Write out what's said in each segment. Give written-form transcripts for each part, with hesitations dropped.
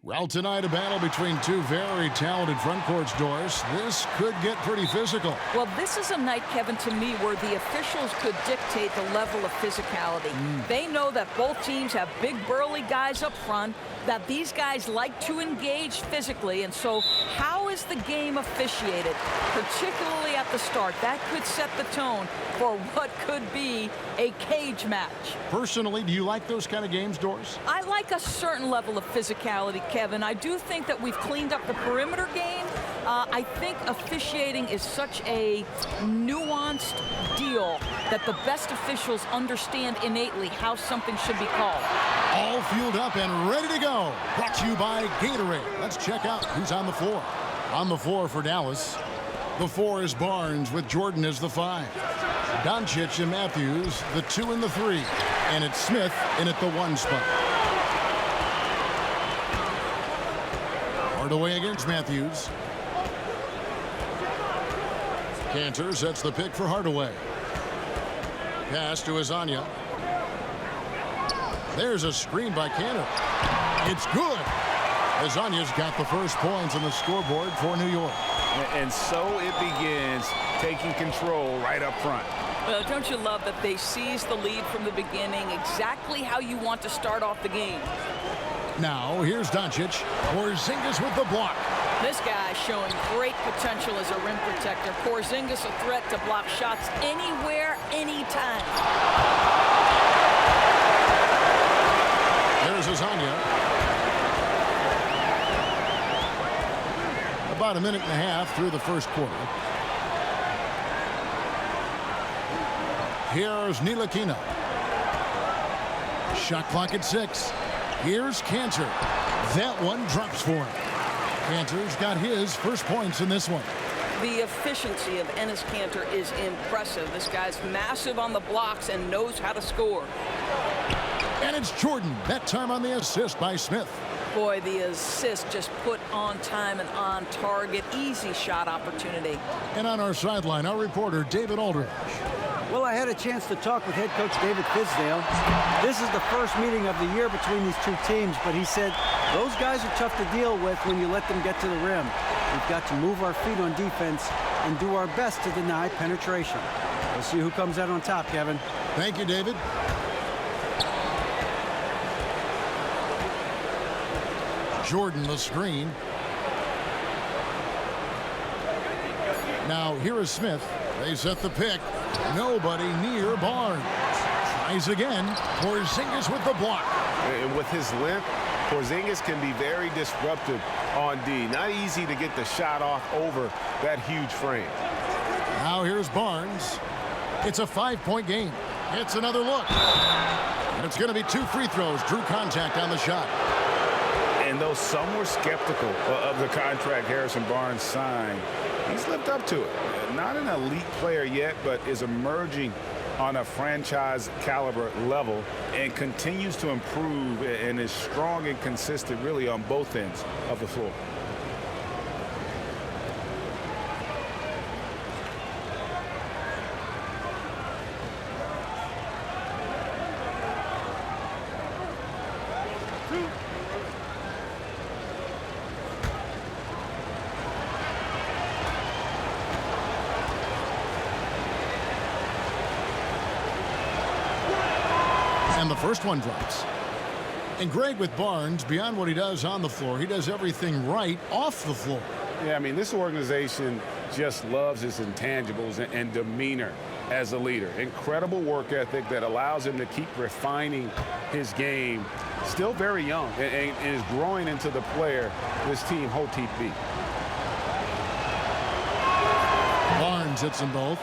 Well, tonight a battle between two very talented front courts, Doris. This could get pretty physical. Well, this is a night, Kevin, to me, where the officials could dictate the level of physicality. They know that both teams have big, burly guys up front, that these guys like to engage physically, and so how is the game officiated, particularly at the start? That could set the tone for what could be a cage match. Personally, do you like those kind of games, Doris? I like a certain level of physicality, Kevin. I do think that we've cleaned up the perimeter game. I think officiating is such a nuanced deal that the best officials understand innately how something should be called. All fueled up and ready to go. Brought to you by Gatorade. Let's check out who's on the floor. On the floor for Dallas, the 4 is Barnes with Jordan as the 5. Doncic and Matthews, the 2 and the 3. And it's Smith in at the 1 spot. Hardaway against Matthews. Cantor sets the pick for Hardaway. Pass to Azania. There's a screen by Cantor. It's good. Azania's got the first points on the scoreboard for New York. And so it begins, taking control right up front. Well, don't you love that they seized the lead from the beginning, exactly how you want to start off the game. Now, here's Doncic. Porzingis with the block. This guy showing great potential as a rim protector. Porzingis a threat to block shots anywhere, anytime. There's Azania. About a minute and a half through the first quarter. Here's Ntilikina. Shot clock at 6. Here's Cantor. That one drops for him. Cantor's got his first points in this one. The efficiency of Enes Kanter is impressive. This guy's massive on the blocks and knows how to score. And it's Jordan, that time on the assist by Smith. Boy, the assist just put on time and on target. Easy shot opportunity. And on our sideline, our reporter, David Aldridge. Well, I had a chance to talk with head coach David Fizdale. This is the first meeting of the year between these two teams, but he said those guys are tough to deal with when you let them get to the rim. We've got to move our feet on defense and do our best to deny penetration. We'll see who comes out on top, Kevin. Thank you, David. Jordan the screen. Now here is Smith. They set the pick. Nobody near Barnes. Tries again. Porzingis with the block. And with his length, Porzingis can be very disruptive on D. Not easy to get the shot off over that huge frame. Now here's Barnes. It's a 5-point game. It's another look. And it's going to be 2 free throws. Drew contact on the shot. And though some were skeptical of the contract Harrison Barnes signed, he's lived up to it. Not an elite player yet, but is emerging on a franchise caliber level and continues to improve and is strong and consistent really on both ends of the floor. And the first one drops. And Greg, with Barnes, beyond what he does on the floor, he does everything right off the floor. Yeah, I mean, this organization just loves his intangibles and demeanor as a leader. Incredible work ethic that allows him to keep refining his game. Still very young and is growing into the player this team hoped he'd be. Barnes hits them both.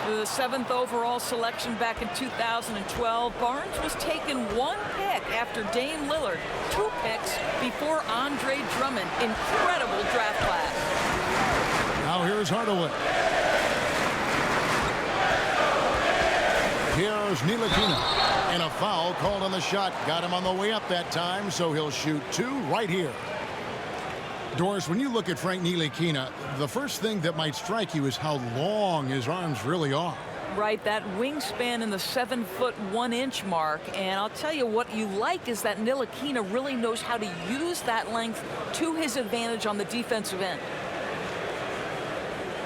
The 7th overall selection back in 2012, Barnes was taken 1 pick after Dame Lillard, 2 picks before Andre Drummond. Incredible draft class. Now here's Hardaway. Here's Ntilikina. And a foul called on the shot. Got him on the way up that time, so he'll shoot 2 right here. Doris, when you look at Frank Ntilikina, the first thing that might strike you is how long his arms really are. right, that wingspan in the 7'1" mark. And I'll tell you what you like is that Ntilikina really knows how to use that length to his advantage on the defensive end.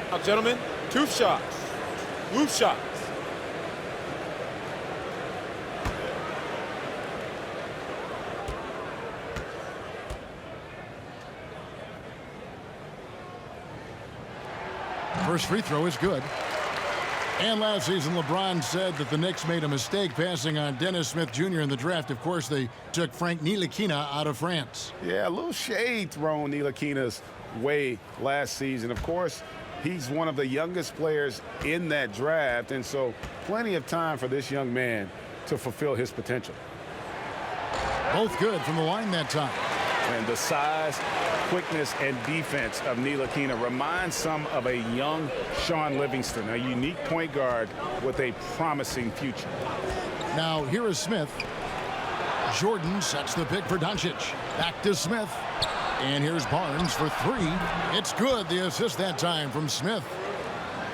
Now, gentlemen, 2 shots. Loose shots. First free throw is good. And last season, LeBron said that the Knicks made a mistake passing on Dennis Smith Jr. in the draft. Of course, they took Frank Ntilikina out of France. Yeah, a little shade thrown Ntilikina's way last season. Of course, he's one of the youngest players in that draft, and so plenty of time for this young man to fulfill his potential. Both good from the line that time. And the size, quickness, and defense of Ntilikina reminds some of a young Sean Livingston, a unique point guard with a promising future. Now, here is Smith. Jordan sets the pick for Doncic. Back to Smith. And here's Barnes for 3. It's good, the assist that time from Smith.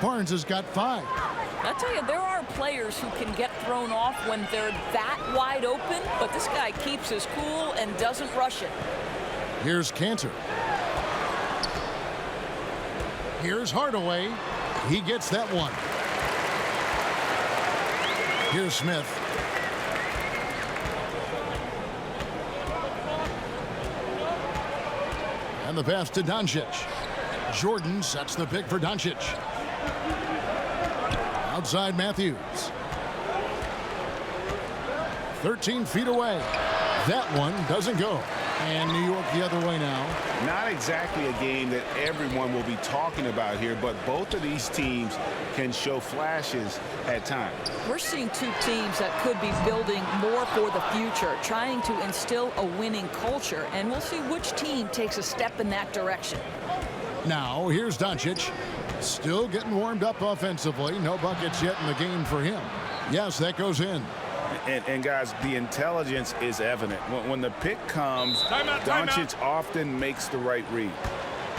Barnes has got 5. I tell you, there are players who can get thrown off when they're that wide open, but this guy keeps his cool and doesn't rush it. Here's Cantor. Here's Hardaway. He gets that one. Here's Smith. And the pass to Doncic. Jordan sets the pick for Doncic. Outside Matthews. 13 feet away. That one doesn't go. And New York the other way now. Not exactly a game that everyone will be talking about here, but both of these teams can show flashes at times. We're seeing 2 teams that could be building more for the future, trying to instill a winning culture, and we'll see which team takes a step in that direction. Now, here's Doncic. Still getting warmed up offensively. No buckets yet in the game for him. Yes, that goes in. And guys, the intelligence is evident. When the pick comes, Doncic often makes the right read.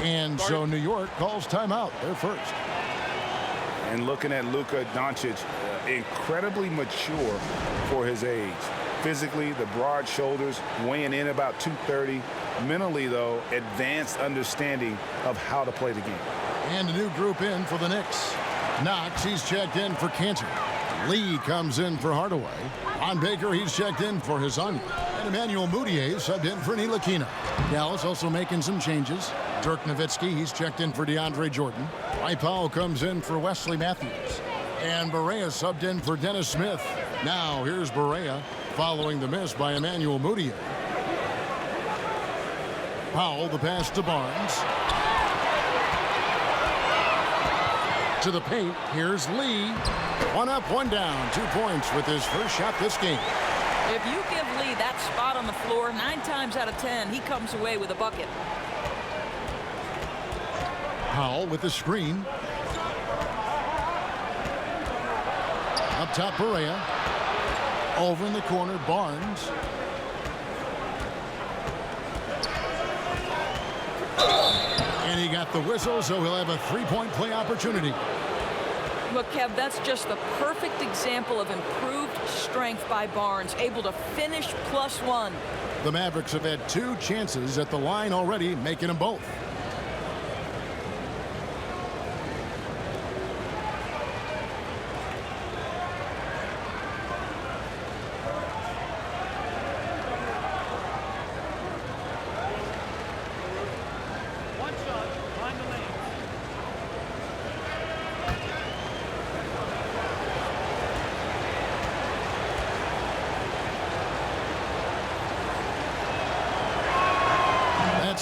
And so New York calls timeout. They're first. And looking at Luka Doncic, incredibly mature for his age. Physically, the broad shoulders, weighing in about 230. Mentally, though, advanced understanding of how to play the game. And a new group in for the Knicks. Knox, he's checked in for Cantor. Lee comes in for Hardaway. On Baker, he's checked in for Hezonja. And Emmanuel Mudiay subbed in for Ntilikina. Dallas also making some changes. Dirk Nowitzki, he's checked in for DeAndre Jordan. Dwight Powell comes in for Wesley Matthews. And Barea subbed in for Dennis Smith. Now here's Barea following the miss by Emmanuel Mudiay. Powell, the pass to Barnes. To the paint, here's Lee. 1 up, 1 down. 2 points with his first shot this game. If you give Lee that spot on the floor, 9 times out of 10, he comes away with a bucket. Powell with the screen. Up top, Barea. Over in the corner, Barnes. And he got the whistle, so he'll have a 3-point play opportunity. Look, Kev, that's just the perfect example of improved strength by Barnes, able to finish +1. The Mavericks have had 2 chances at the line already, making them both.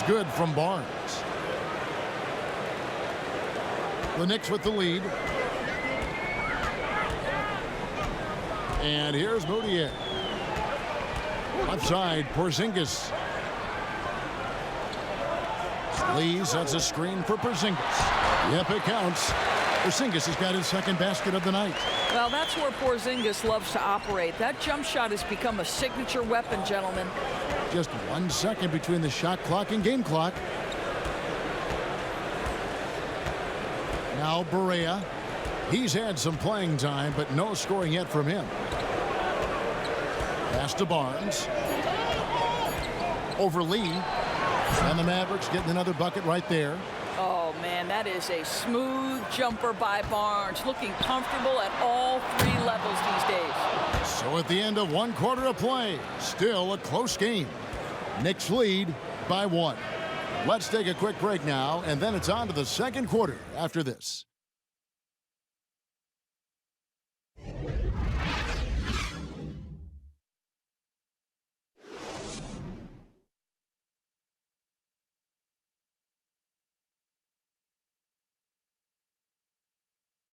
Good from Barnes. The Knicks with the lead. And here's Mudiay. Left side, Porzingis. Lee sets a screen for Porzingis. Yep, it counts. Porzingis has got his second basket of the night. Well, that's where Porzingis loves to operate. That jump shot has become a signature weapon, gentlemen. Just 1 second between the shot clock and game clock. Now Barea. He's had some playing time, but no scoring yet from him. Pass to Barnes. Over Lee. And the Mavericks getting another bucket right there. Oh, man, that is a smooth jumper by Barnes, looking comfortable at all 3 levels these days. So at the end of 1 quarter of play, still a close game. Knicks lead by 1. Let's take a quick break now, and then it's on to the second quarter after this.